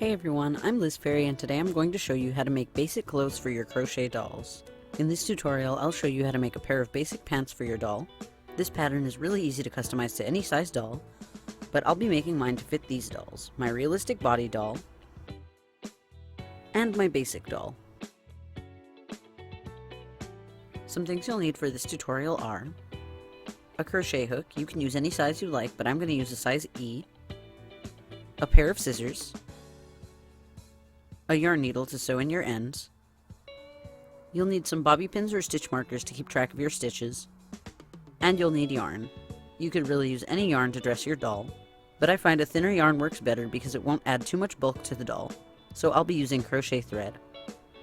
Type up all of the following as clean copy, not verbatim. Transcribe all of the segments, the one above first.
Hey everyone, I'm Liz Fairy and today I'm going to show you how to make basic clothes for your crochet dolls. In this tutorial, I'll show you how to make a pair of basic pants for your doll. This pattern is really easy to customize to any size doll, but I'll be making mine to fit these dolls, my realistic body doll, and my basic doll. Some things you'll need for this tutorial are a crochet hook. You can use any size you like, but I'm going to use a size E, a pair of scissors, a yarn needle to sew in your ends. You'll need some bobby pins or stitch markers to keep track of your stitches, and you'll need yarn. You could really use any yarn to dress your doll, but I find a thinner yarn works better because it won't add too much bulk to the doll, so I'll be using crochet thread.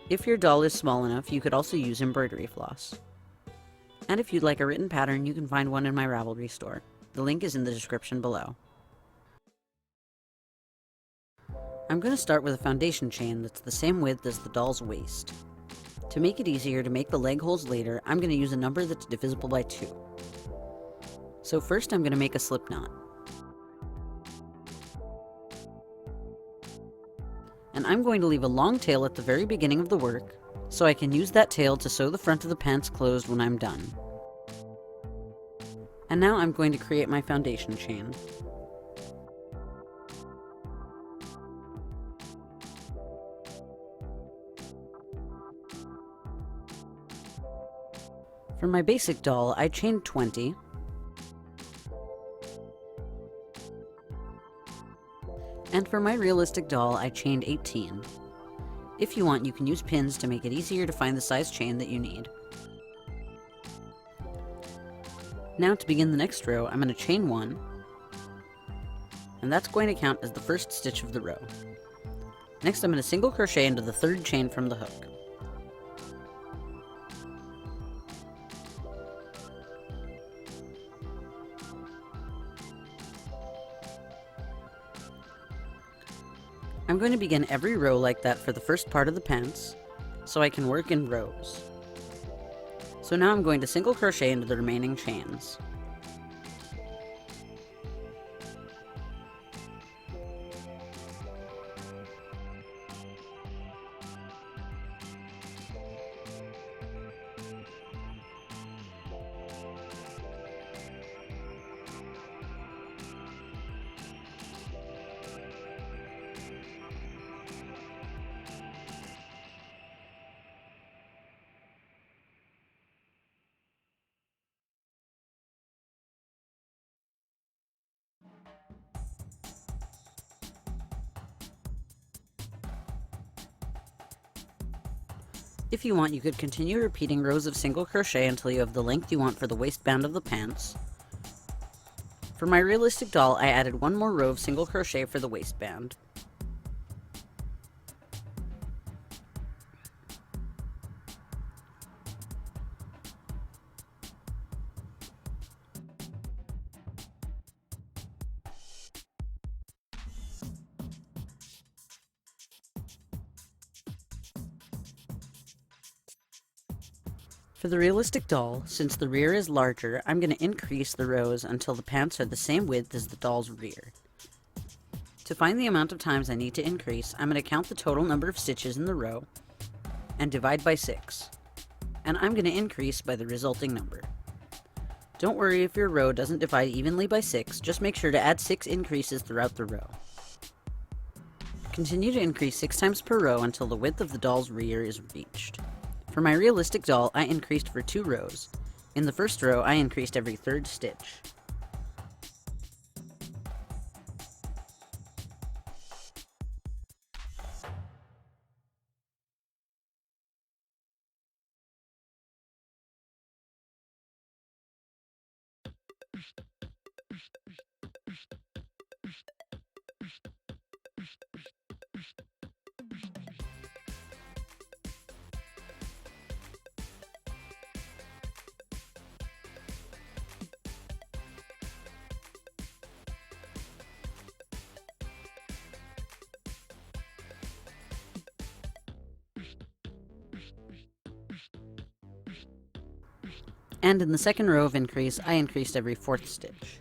If your doll is small enough, you could also use embroidery floss. And if you'd like a written pattern, you can find one in my Ravelry store. The link is in the description below. I'm going to start with a foundation chain that's the same width as the doll's waist. To make it easier to make the leg holes later, I'm going to use a number that's divisible by 2. So first I'm going to make a slip knot. And I'm going to leave a long tail at the very beginning of the work, so I can use that tail to sew the front of the pants closed when I'm done. And now I'm going to create my foundation chain. For my basic doll, I chained 20, and for my realistic doll, I chained 18. If you want, you can use pins to make it easier to find the size chain that you need. Now to begin the next row, I'm going to chain 1, and that's going to count as the first stitch of the row. Next, I'm going to single crochet into the third chain from the hook. I'm going to begin every row like that for the first part of the pants, so I can work in rows. So now I'm going to single crochet into the remaining chains. If you want, you could continue repeating rows of single crochet until you have the length you want for the waistband of the pants. For my realistic doll, I added one more row of single crochet for the waistband. For the realistic doll, since the rear is larger, I'm going to increase the rows until the pants are the same width as the doll's rear. To find the amount of times I need to increase, I'm going to count the total number of stitches in the row and divide by 6. And I'm going to increase by the resulting number. Don't worry if your row doesn't divide evenly by 6, just make sure to add 6 increases throughout the row. Continue to increase 6 times per row until the width of the doll's rear is reached. For my realistic doll, I increased for 2 rows. In the first row, I increased every 3rd stitch. And in the second row of increase, I increased every 4th stitch.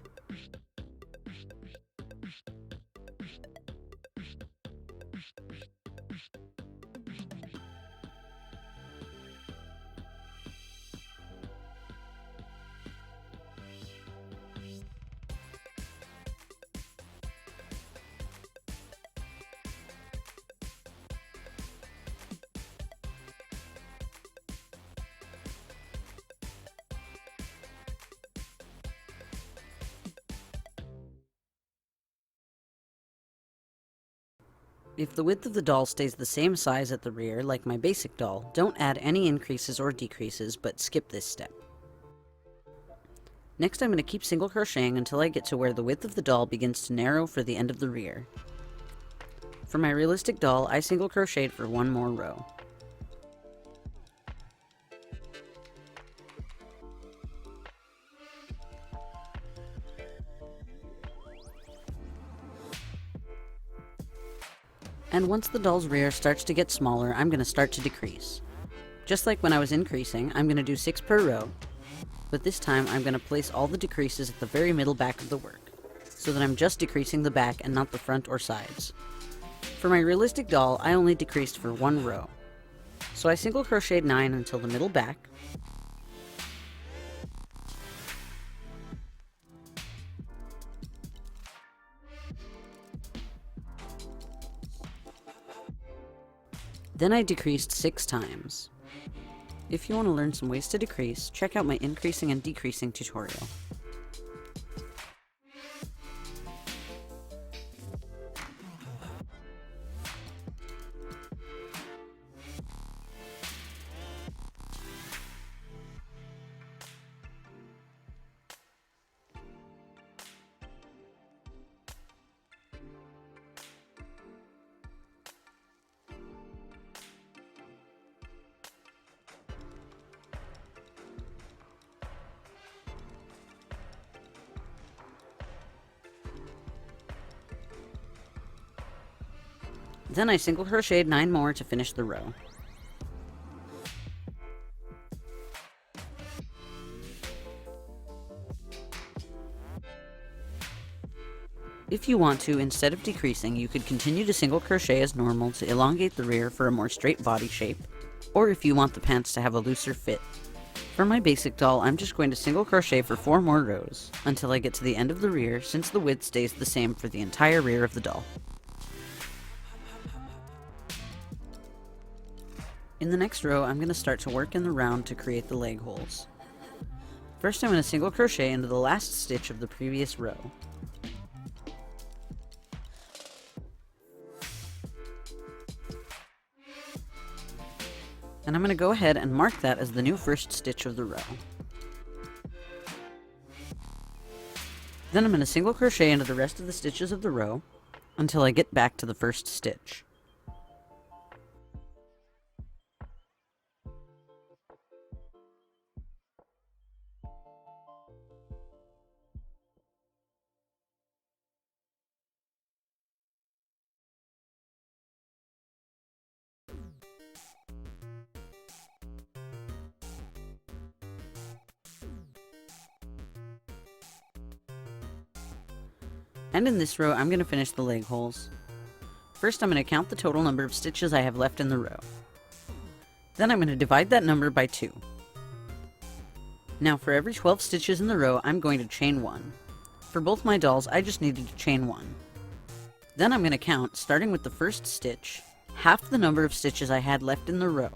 If the width of the doll stays the same size at the rear, like my basic doll, don't add any increases or decreases, but skip this step. Next, I'm going to keep single crocheting until I get to where the width of the doll begins to narrow for the end of the rear. For my realistic doll, I single crocheted for one more row. And once the doll's rear starts to get smaller, I'm going to start to decrease. Just like when I was increasing, I'm going to do 6 per row, but this time I'm going to place all the decreases at the very middle back of the work, so that I'm just decreasing the back and not the front or sides. For my realistic doll, I only decreased for one row. So I single crocheted 9 until the middle back, then I decreased 6 times. If you want to learn some ways to decrease, check out my increasing and decreasing tutorial. Then I single crocheted 9 more to finish the row. If you want to, instead of decreasing, you could continue to single crochet as normal to elongate the rear for a more straight body shape, or if you want the pants to have a looser fit. For my basic doll, I'm just going to single crochet for 4 more rows, until I get to the end of the rear, since the width stays the same for the entire rear of the doll. In the next row, I'm going to start to work in the round to create the leg holes. First, I'm going to single crochet into the last stitch of the previous row. And I'm going to go ahead and mark that as the new first stitch of the row. Then I'm going to single crochet into the rest of the stitches of the row until I get back to the first stitch. And in this row, I'm going to finish the leg holes. First, I'm going to count the total number of stitches I have left in the row. Then I'm going to divide that number by 2. Now for every 12 stitches in the row, I'm going to chain 1. For both my dolls, I just needed to chain 1. Then I'm going to count, starting with the first stitch, half the number of stitches I had left in the row.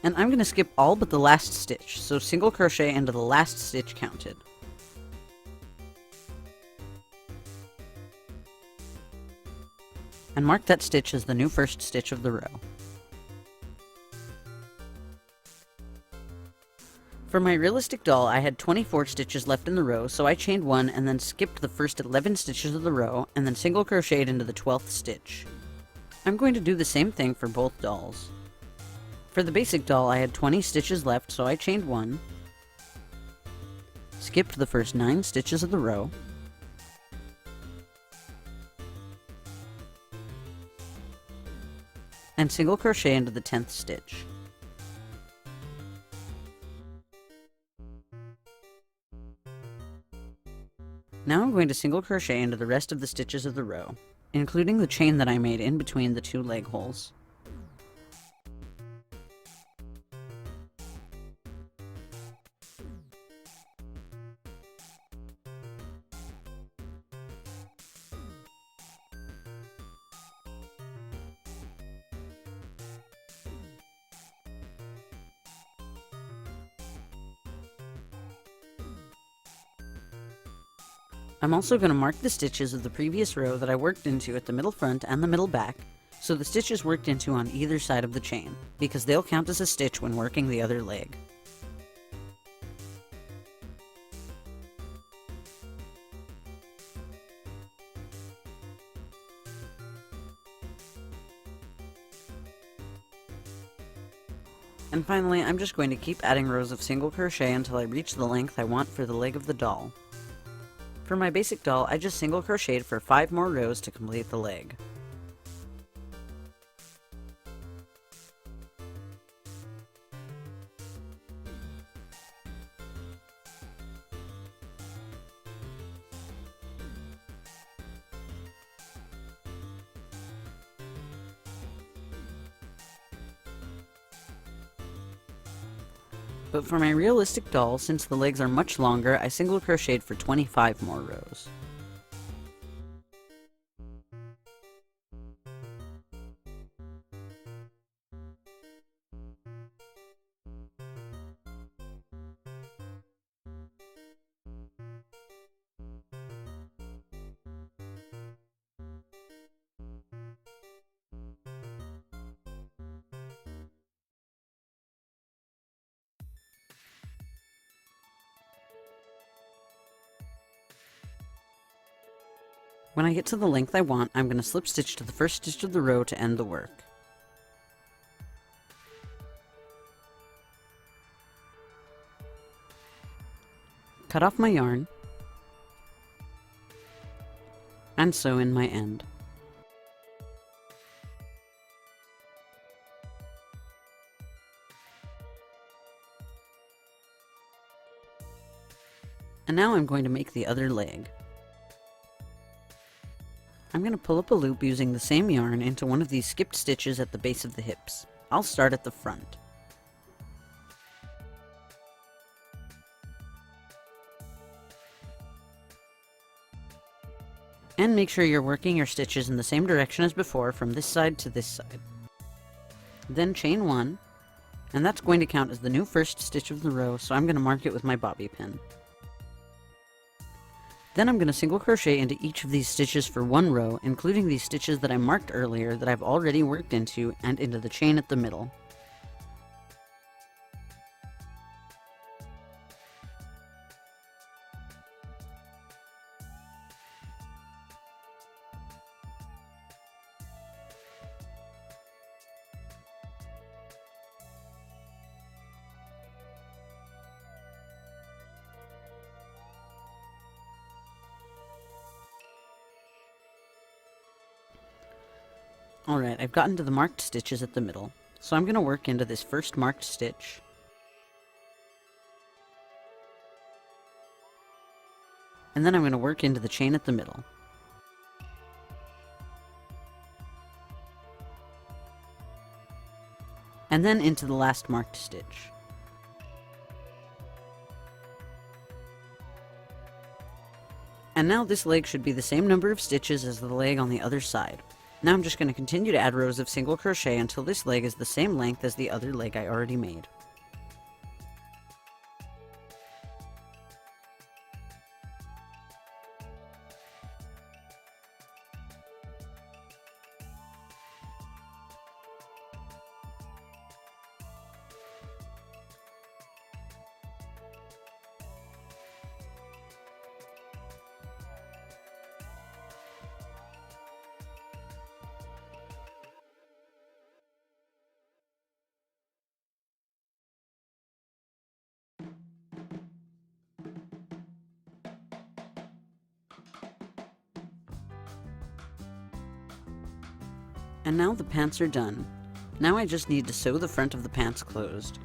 And I'm going to skip all but the last stitch, so single crochet into the last stitch counted. And mark that stitch as the new first stitch of the row. For my realistic doll, I had 24 stitches left in the row, so I chained 1 and then skipped the first 11 stitches of the row, and then single crocheted into the 12th stitch. I'm going to do the same thing for both dolls. For the basic doll, I had 20 stitches left, so I chained 1, skipped the first 9 stitches of the row, and single crochet into the 10th stitch. Now I'm going to single crochet into the rest of the stitches of the row, including the chain that I made in between the 2 leg holes. I'm also going to mark the stitches of the previous row that I worked into at the middle front and the middle back, so the stitches worked into on either side of the chain, because they'll count as a stitch when working the other leg. And finally, I'm just going to keep adding rows of single crochet until I reach the length I want for the leg of the doll. For my basic doll, I just single crocheted for 5 more rows to complete the leg. But for my realistic doll, since the legs are much longer, I single crocheted for 25 more rows. When I get to the length I want, I'm going to slip stitch to the first stitch of the row to end the work. Cut off my yarn, and sew in my end. And now I'm going to make the other leg. I'm going to pull up a loop using the same yarn into one of these skipped stitches at the base of the hips. I'll start at the front. And make sure you're working your stitches in the same direction as before from this side to this side. Then chain 1, and that's going to count as the new first stitch of the row, so I'm going to mark it with my bobby pin. Then I'm going to single crochet into each of these stitches for 1 row, including these stitches that I marked earlier that I've already worked into, and into the chain at the middle. Alright, I've gotten to the marked stitches at the middle, so I'm going to work into this first marked stitch. And then I'm going to work into the chain at the middle. And then into the last marked stitch. And now this leg should be the same number of stitches as the leg on the other side. Now I'm just going to continue to add rows of single crochet until this leg is the same length as the other leg I already made. And now the pants are done. Now I just need to sew the front of the pants closed.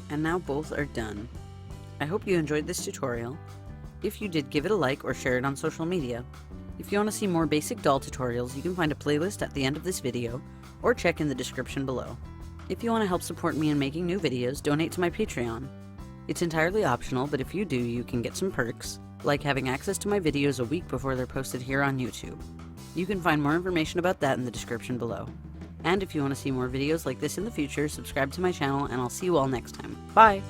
And now both are done. I hope you enjoyed this tutorial. If you did, give it a like or share it on social media. If you want to see more basic doll tutorials, you can find a playlist at the end of this video, or check in the description below. If you want to help support me in making new videos, donate to my Patreon. It's entirely optional, but if you do, you can get some perks, like having access to my videos a week before they're posted here on YouTube. You can find more information about that in the description below. And if you want to see more videos like this in the future, subscribe to my channel, and I'll see you all next time. Bye!